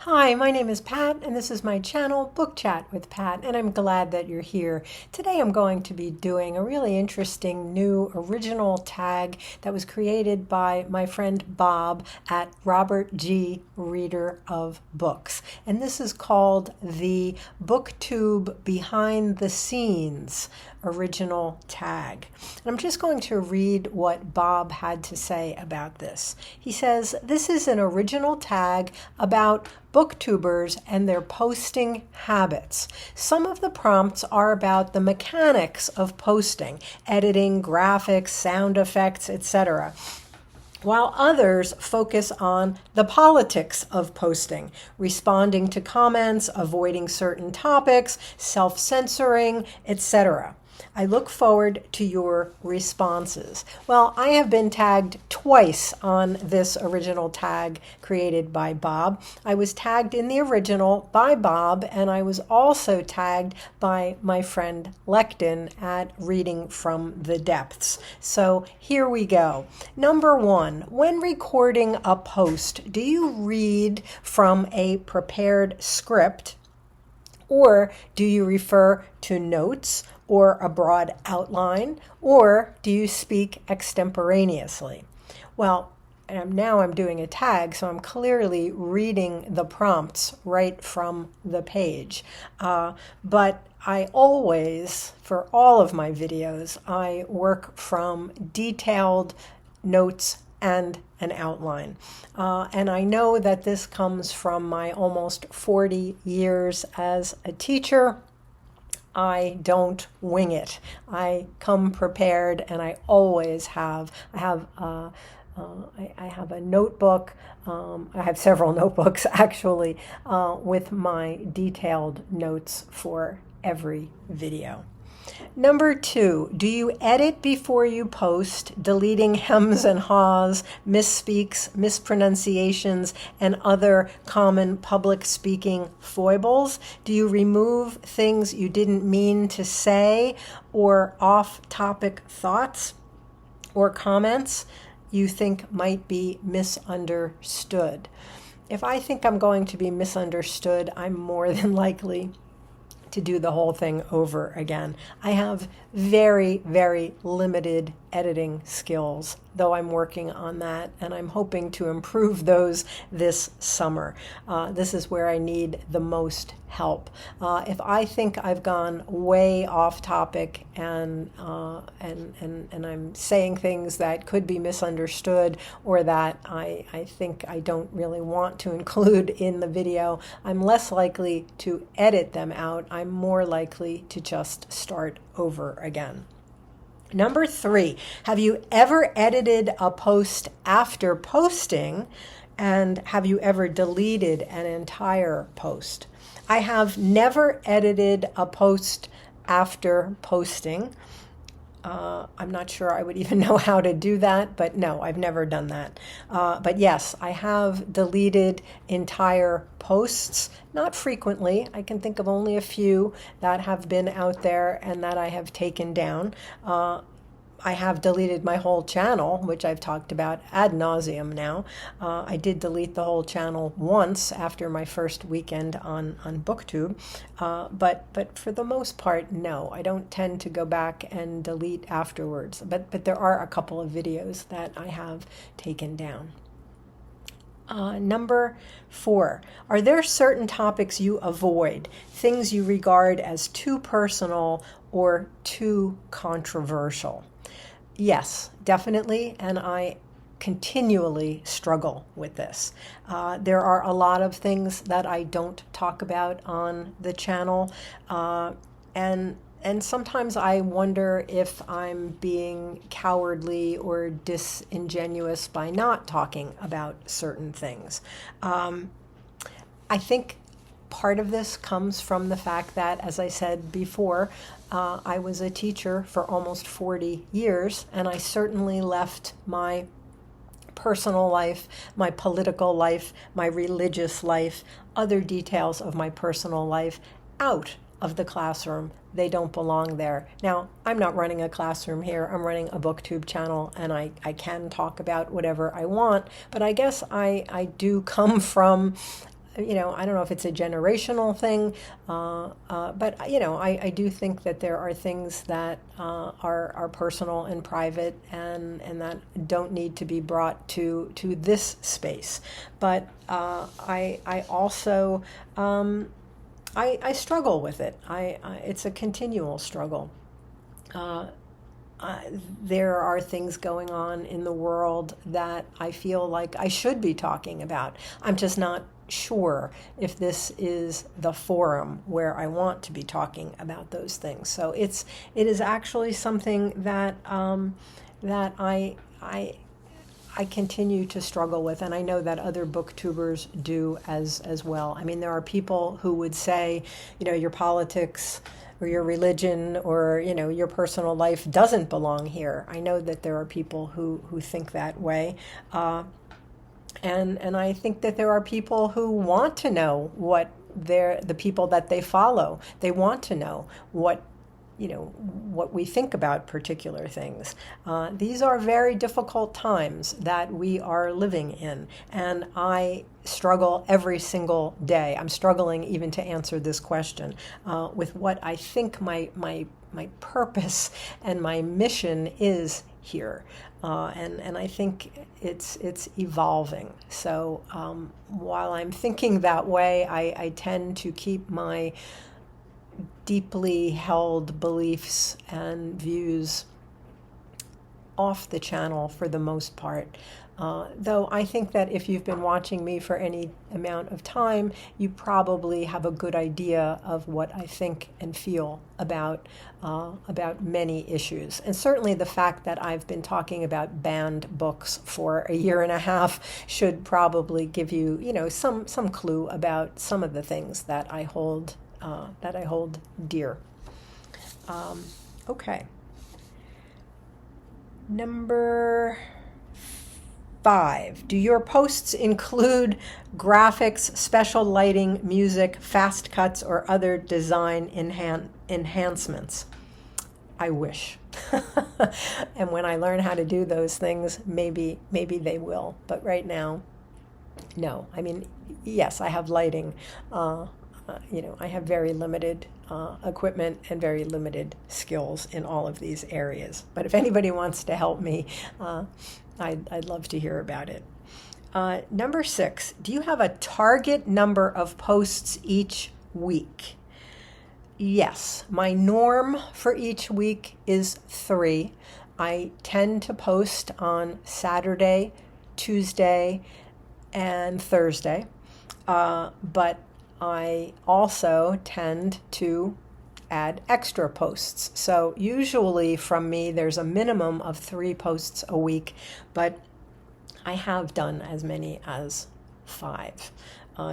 Hi, my name is Pat, and this is my channel, Book Chat with Pat, and I'm glad that you're here. Today I'm going to be doing a really interesting new original tag that was created by my friend Bob at Robert G. Reader of Books. And this is called the BookTube Behind the Scenes original tag. And I'm just going to read what Bob had to say about this. He says, "This is an original tag about booktubers and their posting habits. Some of the prompts are about the mechanics of posting, editing, graphics, sound effects, etc., while others focus on the politics of posting, responding to comments, avoiding certain topics, self-censoring, etc. I look forward to your responses." Well, I have been tagged twice on this original tag created by Bob. I was tagged in the original by Bob, and I was also tagged by my friend Lekden at Reading from the Depths. So here we go. Number one, when recording a post, do you read from a prepared script, or do you refer to notes or a broad outline, or do you speak extemporaneously? Well, now I'm doing a tag, so I'm clearly reading the prompts right from the page. But I always, for all of my videos, I work from detailed notes and an outline. And I know that this comes from my almost 40 years as a teacher. I don't wing it. I come prepared, and I always have. I have a notebook. I have several notebooks actually with my detailed notes for every video. Number two, do you edit before you post, deleting hems and haws, misspeaks, mispronunciations, and other common public speaking foibles? Do you remove things you didn't mean to say, or off-topic thoughts or comments you think might be misunderstood? If I think I'm going to be misunderstood, I'm more than likely to do the whole thing over again. I have very, very limited editing skills, though I'm working on that, and I'm hoping to improve those this summer. This is where I need the most help. If I think I've gone way off topic and I'm saying things that could be misunderstood, or that I think I don't really want to include in the video, I'm less likely to edit them out. I'm more likely to just start over again. Number three, have you ever edited a post after posting, and have you ever deleted an entire post? I have never edited a post after posting. I'm not sure I would even know how to do that, but no, I've never done that. But yes, I have deleted entire posts, not frequently. I can think of only a few that have been out there and that I have taken down. I have deleted my whole channel, which I've talked about ad nauseum now. I did delete the whole channel once after my first weekend on BookTube, but for the most part, no. I don't tend to go back and delete afterwards, but there are a couple of videos that I have taken down. Number four, are there certain topics you avoid, things you regard as too personal or too controversial? Yes, definitely, and I continually struggle with this. There are a lot of things that I don't talk about on the channel, and sometimes I wonder if I'm being cowardly or disingenuous by not talking about certain things. I think part of this comes from the fact that, as I said before, I was a teacher for almost 40 years, and I certainly left my personal life, my political life, my religious life, other details of my personal life out of the classroom. They don't belong there. Now, I'm not running a classroom here. I'm running a BookTube channel, and I can talk about whatever I want, but I guess I do come from I don't know if it's a generational thing, but I do think that there are things that are personal and private, and that don't need to be brought to this space. But I also I struggle with it. It's a continual struggle. Uh, there are things going on in the world that I feel like I should be talking about. I'm just not sure if this is the forum where I want to be talking about those things. So it is actually something that that I continue to struggle with, and I know that other booktubers do as well. I mean, there are people who would say, your politics or your religion or your personal life doesn't belong here. I know that there are people who think that way, and I think that there are people who want to know what the people that they follow. They want to know what we think about particular things. These are very difficult times that we are living in, and I struggle every single day. I'm struggling even to answer this question with what I think my purpose and my mission is here, and I think it's evolving. So while I'm thinking that way, I tend to keep my deeply held beliefs and views off the channel for the most part. Though I think that if you've been watching me for any amount of time, you probably have a good idea of what I think and feel about many issues. And certainly the fact that I've been talking about banned books for a year and a half should probably give you, some clue about some of the things that I hold dear. Okay. Number 5. Do your posts include graphics, special lighting, music, fast cuts, or other design enhancements? I wish. And when I learn how to do those things, maybe they will. But right now, no. I mean, yes, I have lighting. I have very limited equipment and very limited skills in all of these areas. But if anybody wants to help me, I'd love to hear about it. Number 6, do you have a target number of posts each week? Yes, my norm for each week is 3. I tend to post on Saturday, Tuesday, and Thursday, but I also tend to add extra posts. So usually from me, there's a minimum of 3 posts a week, but I have done as many as 5,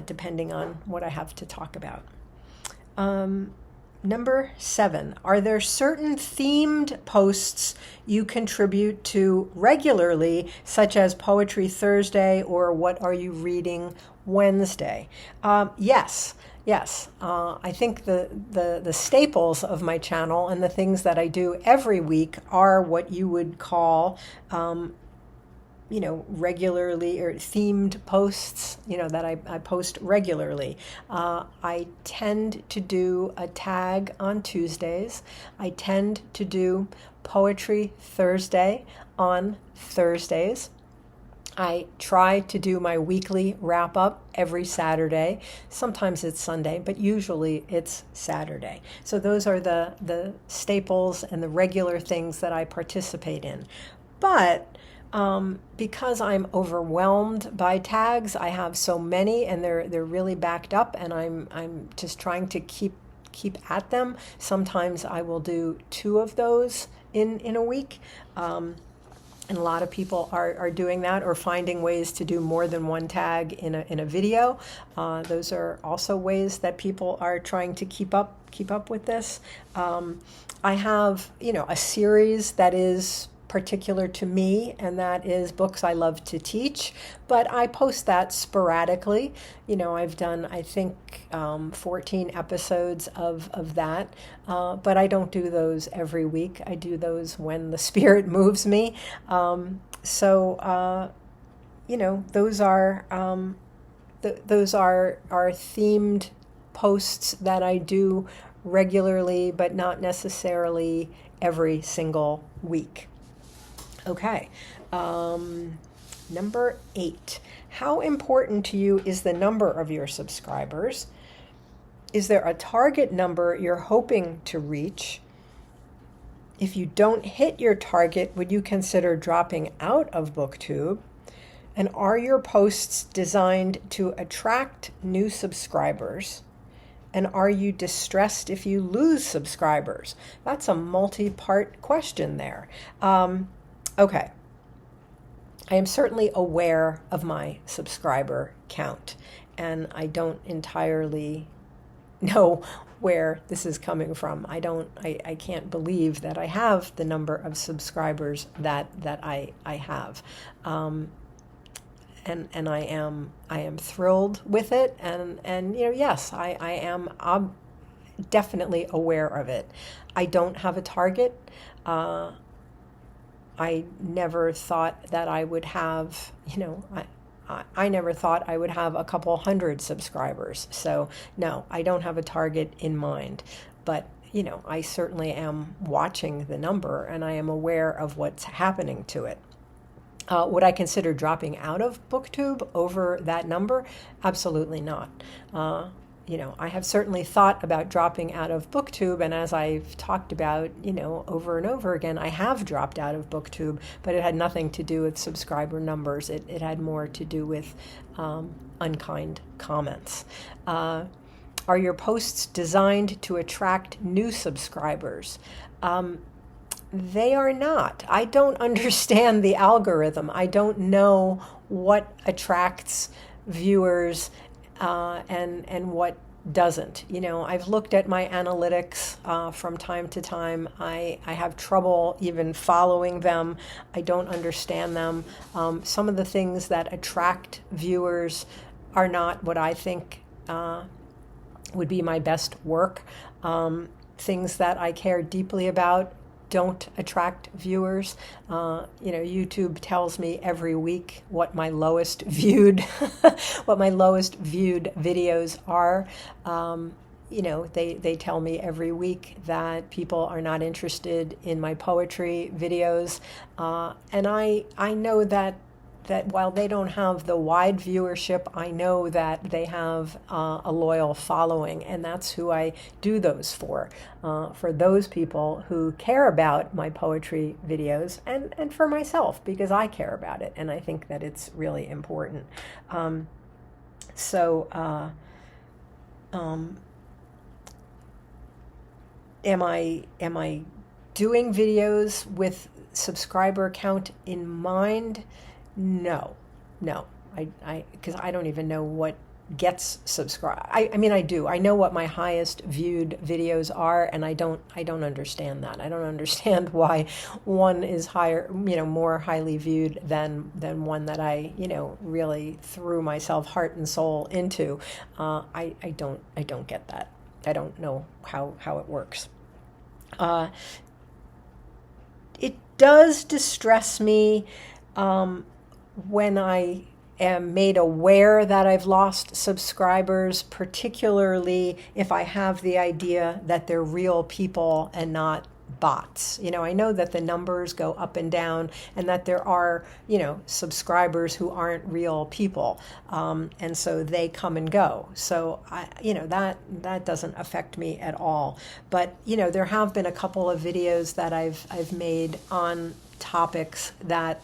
depending on what I have to talk about. Number 7, are there certain themed posts you contribute to regularly, such as Poetry Thursday or What Are You Reading Wednesday? Yes. I think the staples of my channel and the things that I do every week are what you would call regularly or themed posts, that I post regularly. I tend to do a tag on Tuesdays. I tend to do Poetry Thursday on Thursdays. I try to do my weekly wrap-up every Saturday. Sometimes it's Sunday, but usually it's Saturday. So those are the staples and the regular things that I participate in. But because I'm overwhelmed by tags, I have so many, and they're really backed up, and I'm just trying to keep at them. Sometimes I will do 2 of those in a week. And a lot of people are doing that, or finding ways to do more than 1 tag in a video. Those are also ways that people are trying to keep up with this. I have a series that is particular to me, and that is books I love to teach, but I post that sporadically. I've done, I think, 14 episodes of that, but I don't do those every week. I do those when the spirit moves me. Those are those are themed posts that I do regularly, but not necessarily every single week. Okay. Number 8. How important to you is the number of your subscribers? Is there a target number you're hoping to reach? If you don't hit your target, would you consider dropping out of BookTube? And are your posts designed to attract new subscribers? And are you distressed if you lose subscribers? That's a multi-part question there. Okay. I am certainly aware of my subscriber count, and I don't entirely know where this is coming from. I can't believe that I have the number of subscribers that I have. And I am thrilled with it, and yes, I am definitely aware of it. I don't have a target. I never thought that I would have, I never thought I would have a couple hundred subscribers. So no, I don't have a target in mind, but I certainly am watching the number, and I am aware of what's happening to it. Would I consider dropping out of BookTube over that number? Absolutely not. I have certainly thought about dropping out of BookTube, and as I've talked about, over and over again, I have dropped out of BookTube, but it had nothing to do with subscriber numbers. It had more to do with unkind comments. Are your posts designed to attract new subscribers? They are not. I don't understand the algorithm. I don't know what attracts viewers and what doesn't. I've looked at my analytics from time to time. I have trouble even following them. I don't understand them. Some of the things that attract viewers are not what I think would be my best work. Things that I care deeply about don't attract viewers. YouTube tells me every week what my lowest viewed videos are. They tell me every week that people are not interested in my poetry videos, and I know that while they don't have the wide viewership, I know that they have a loyal following, and that's who I do those for those people who care about my poetry videos, and for myself, because I care about it, and I think that it's really important. Am I doing videos with subscriber count in mind? No, because I don't even know what gets subscribed. I mean, I do. I know what my highest viewed videos are, and I don't understand that. I don't understand why one is higher, more highly viewed than one that I, really threw myself heart and soul into. I don't get that. I don't know how it works. It does distress me when I am made aware that I've lost subscribers, particularly if I have the idea that they're real people and not bots. I know that the numbers go up and down, and that there are, subscribers who aren't real people, and so they come and go. So that doesn't affect me at all. But there have been a couple of videos that I've made on topics that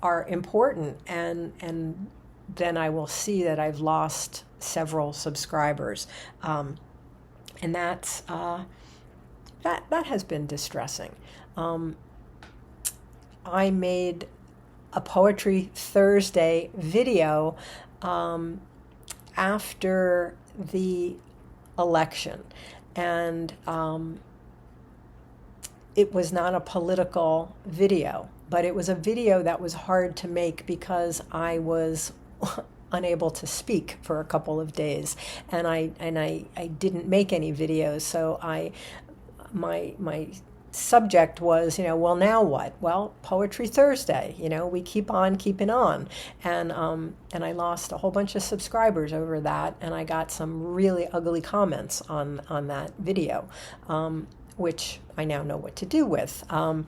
are important, and then I will see that I've lost several subscribers, and that's that has been distressing. I made a Poetry Thursday video after the election, and it was not a political video, but it was a video that was hard to make because I was unable to speak for a couple of days, and I didn't make any videos, so my subject was, well, now what? Well, Poetry Thursday, we keep on keeping on. And I lost a whole bunch of subscribers over that, and I got some really ugly comments on that video, which I now know what to do with. So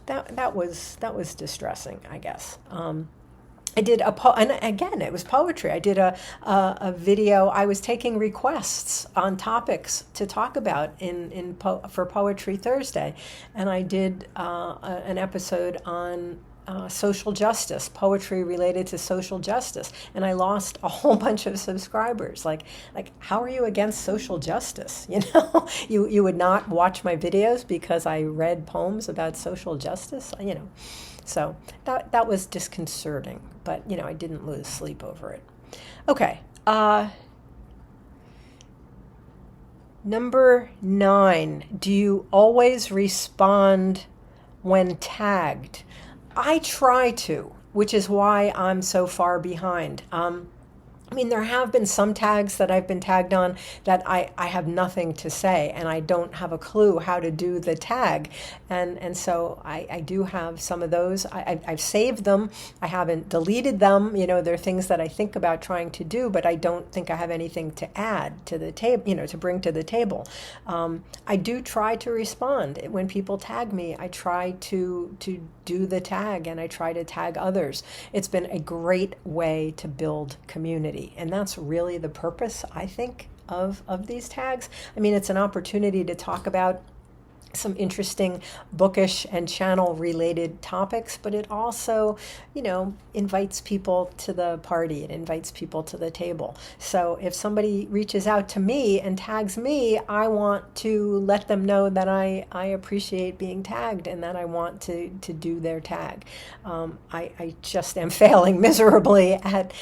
that was distressing, I guess. I did and again, it was poetry. I did a video. I was taking requests on topics to talk about for Poetry Thursday, and I did an episode on social justice, poetry related to social justice, and I lost a whole bunch of subscribers. Like how are you against social justice? You would not watch my videos because I read poems about social justice. So that was disconcerting, but I didn't lose sleep over it. Okay. Number 9, do you always respond when tagged? I try to, which is why I'm so far behind. There have been some tags that I've been tagged on that I have nothing to say, and I don't have a clue how to do the tag. And so I do have some of those. I've saved them. I haven't deleted them. They're things that I think about trying to do, but I don't think I have anything to add to the table, to bring to the table. I do try to respond. When people tag me, I try to do the tag, and I try to tag others. It's been a great way to build community. And that's really the purpose, I think, of these tags. It's an opportunity to talk about some interesting bookish and channel related topics, but it also, invites people to the party. It invites people to the table. So if somebody reaches out to me and tags me, I want to let them know that I appreciate being tagged and that I want to do their tag. I just am failing miserably at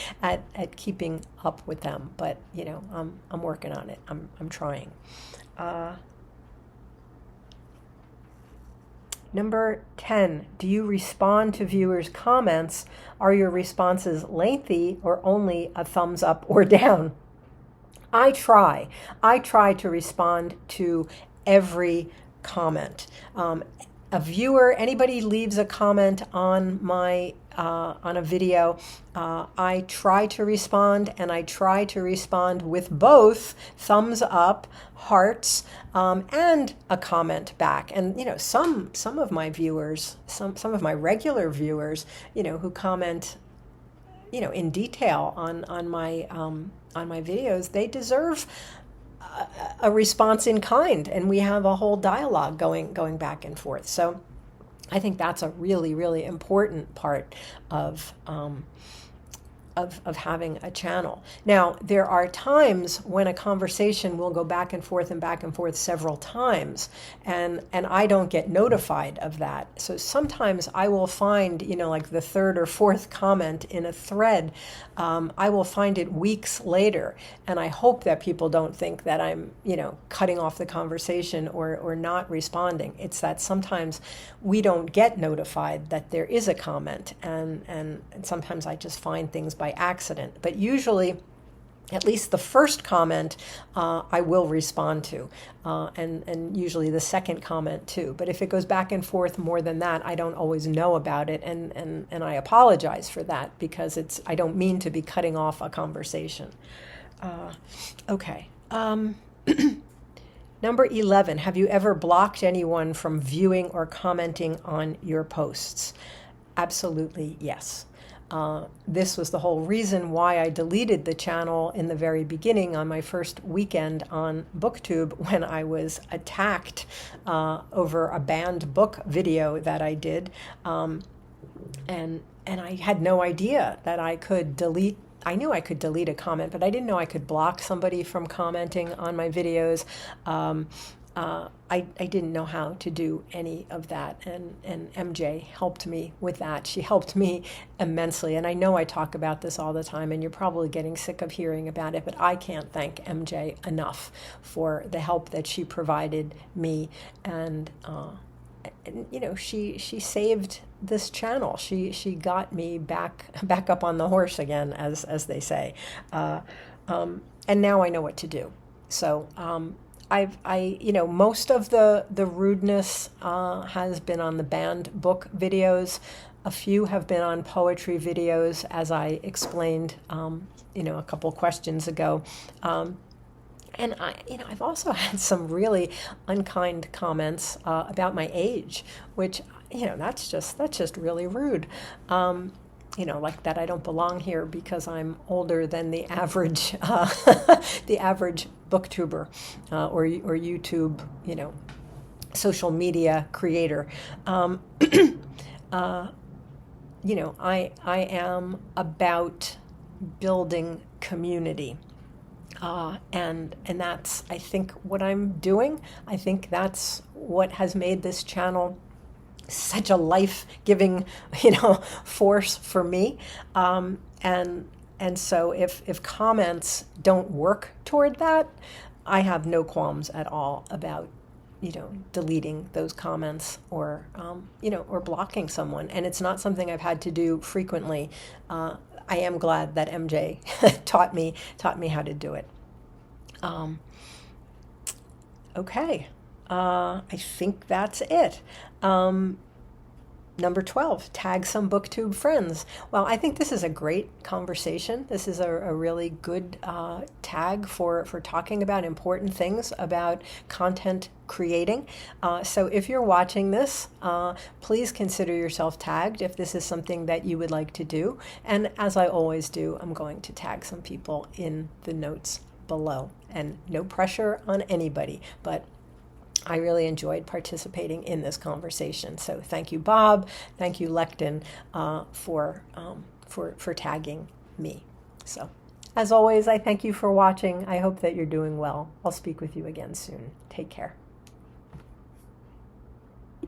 keeping up with them, but I'm working on it. I'm trying. Number 10, do you respond to viewers' comments? Are your responses lengthy or only a thumbs up or down? I try to respond to every comment. A viewer, anybody leaves a comment on a video, I try to respond, and I try to respond with both thumbs up, hearts, and a comment back. And some of my viewers, some of my regular viewers, who comment, in detail on my videos, they deserve a response in kind, and we have a whole dialogue going back and forth. So I think that's a really, really important part of having a channel. Now, there are times when a conversation will go back and forth several times, and I don't get notified of that. So sometimes I will find, like the third or fourth comment in a thread, I will find it weeks later, and I hope that people don't think that I'm, cutting off the conversation or not responding. It's that sometimes we don't get notified that there is a comment, and sometimes I just find things by accident. But usually, at least the first comment I will respond to, and usually the second comment too. But if it goes back and forth more than that, I don't always know about it, and I apologize for that, because I don't mean to be cutting off a conversation. Okay. Number 11, have you ever blocked anyone from viewing or commenting on your posts? Absolutely, yes. This was the whole reason why I deleted the channel in the very beginning on my first weekend on BookTube, when I was attacked over a banned book video that I did. And I had no idea that I could delete. I knew I could delete a comment, but I didn't know I could block somebody from commenting on my videos. I didn't know how to do any of that, and MJ helped me with that. She helped me immensely, and I know I talk about this all the time, and you're probably getting sick of hearing about it, but I can't thank MJ enough for the help that she provided me, and she saved this channel. She got me back up on the horse again, as they say, and now I know what to do. So most of the rudeness has been on the banned book videos. A few have been on poetry videos, as I explained, a couple questions ago. And I've also had some really unkind comments about my age, which, that's just really rude. Like that I don't belong here because I'm older than the average the average booktuber or YouTube, social media creator. I am about building community. And that's, I think, what I'm doing. I think that's what has made this channel such a life-giving, force for me. And so if comments don't work toward that, I have no qualms at all about, deleting those comments or blocking someone. And it's not something I've had to do frequently. I am glad that MJ taught me how to do it. Okay. I think that's it. Number 12, tag some BookTube friends. Well, I think this is a great conversation. This is a really good tag for talking about important things about content creating. So if you're watching this, please consider yourself tagged if this is something that you would like to do. And as I always do, I'm going to tag some people in the notes below. And no pressure on anybody, but I really enjoyed participating in this conversation. So thank you, Bob. Thank you, Lekden, for tagging me. So as always, I thank you for watching. I hope that you're doing well. I'll speak with you again soon. Take care.